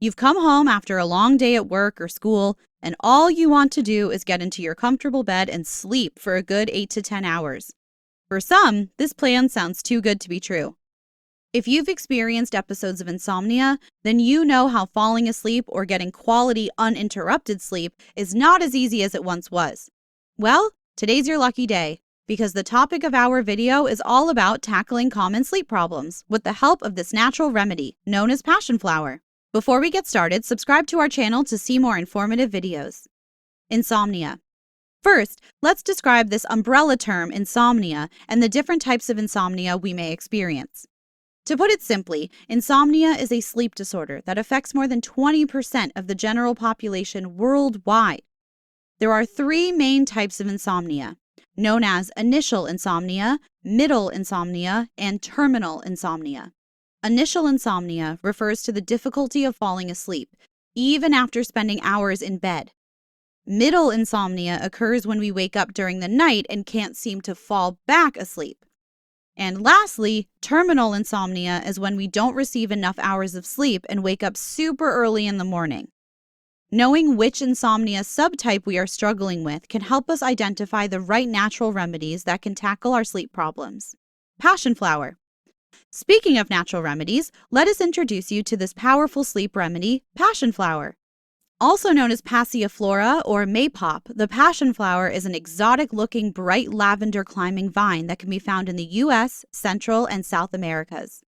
You've come home after a long day at work or school, and all you want to do is get into your comfortable bed and sleep for a good 8 to 10 hours. For some, this plan sounds too good to be true. If you've experienced episodes of insomnia, then you know how falling asleep or getting quality uninterrupted sleep is not as easy as it once was. Well, today's your lucky day, because the topic of our video is all about tackling common sleep problems with the help of this natural remedy known as passion flower. Before we get started, subscribe to our channel to see more informative videos. Insomnia. First, let's describe this umbrella term insomnia and the different types of insomnia we may experience. To put it simply, insomnia is a sleep disorder that affects more than 20% of the general population worldwide. There are three main types of insomnia, known as initial insomnia, middle insomnia, and terminal insomnia. Initial insomnia refers to the difficulty of falling asleep, even after spending hours in bed. Middle insomnia occurs when we wake up during the night and can't seem to fall back asleep. And lastly, terminal insomnia is when we don't receive enough hours of sleep and wake up super early in the morning. Knowing which insomnia subtype we are struggling with can help us identify the right natural remedies that can tackle our sleep problems. Passion flower. Speaking of natural remedies, let us introduce you to this powerful sleep remedy, passion flower. Also known as passiflora or maypop, the passion flower is an exotic-looking bright lavender climbing vine that can be found in the U.S., Central, and South Americas.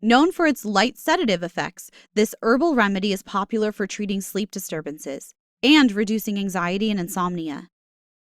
Known for its light sedative effects, this herbal remedy is popular for treating sleep disturbances and reducing anxiety and insomnia.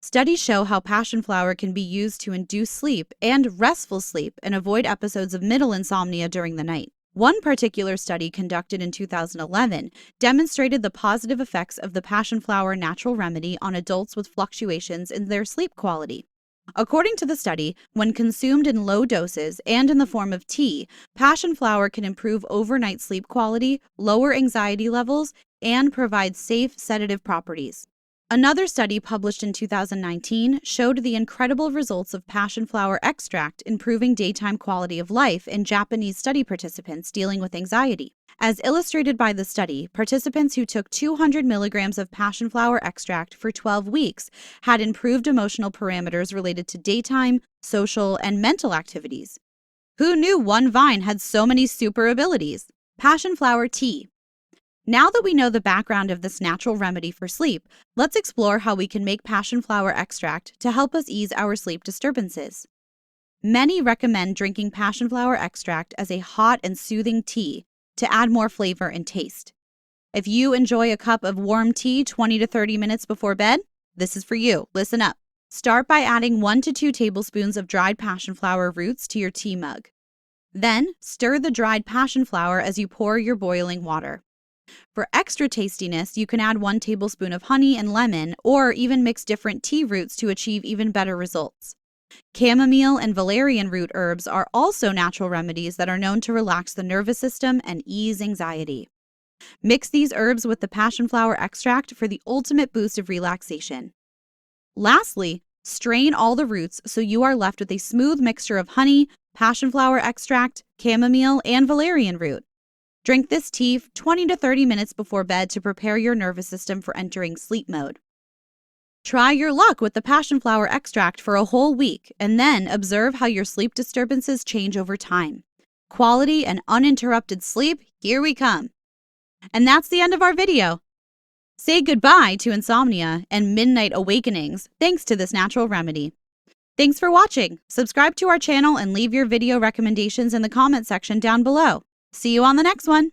Studies show how passion flower can be used to induce sleep and restful sleep and avoid episodes of middle insomnia during the night. One particular study conducted in 2011 demonstrated the positive effects of the passion flower natural remedy on adults with fluctuations in their sleep quality. According to the study, when consumed in low doses and in the form of tea, passion flower can improve overnight sleep quality, lower anxiety levels, and provide safe sedative properties. Another study published in 2019 showed the incredible results of passion flower extract improving daytime quality of life in Japanese study participants dealing with anxiety. As illustrated by the study, participants who took 200 milligrams of passion flower extract for 12 weeks had improved emotional parameters related to daytime, social, and mental activities. Who knew one vine had so many super abilities? Passion flower tea. Now that we know the background of this natural remedy for sleep, let's explore how we can make passion flower extract to help us ease our sleep disturbances. Many recommend drinking passion flower extract as a hot and soothing tea to add more flavor and taste. If you enjoy a cup of warm tea 20 to 30 minutes before bed, this is for you. Listen up. Start by adding 1 to 2 tablespoons of dried passion flower roots to your tea mug. Then, stir the dried passion flower as you pour your boiling water. For extra tastiness, you can add 1 tablespoon of honey and lemon, or even mix different tea roots to achieve even better results. Chamomile and valerian root herbs are also natural remedies that are known to relax the nervous system and ease anxiety. Mix these herbs with the passion flower extract for the ultimate boost of relaxation. Lastly, strain all the roots so you are left with a smooth mixture of honey, passion flower extract, chamomile, and valerian root. Drink this tea 20 to 30 minutes before bed to prepare your nervous system for entering sleep mode. Try your luck with the passion flower extract for a whole week and then observe how your sleep disturbances change over time. Quality and uninterrupted sleep, here we come. And that's the end of our video. Say goodbye to insomnia and midnight awakenings thanks to this natural remedy. Thanks for watching. Subscribe to our channel and leave your video recommendations in the comment section down below. See you on the next one.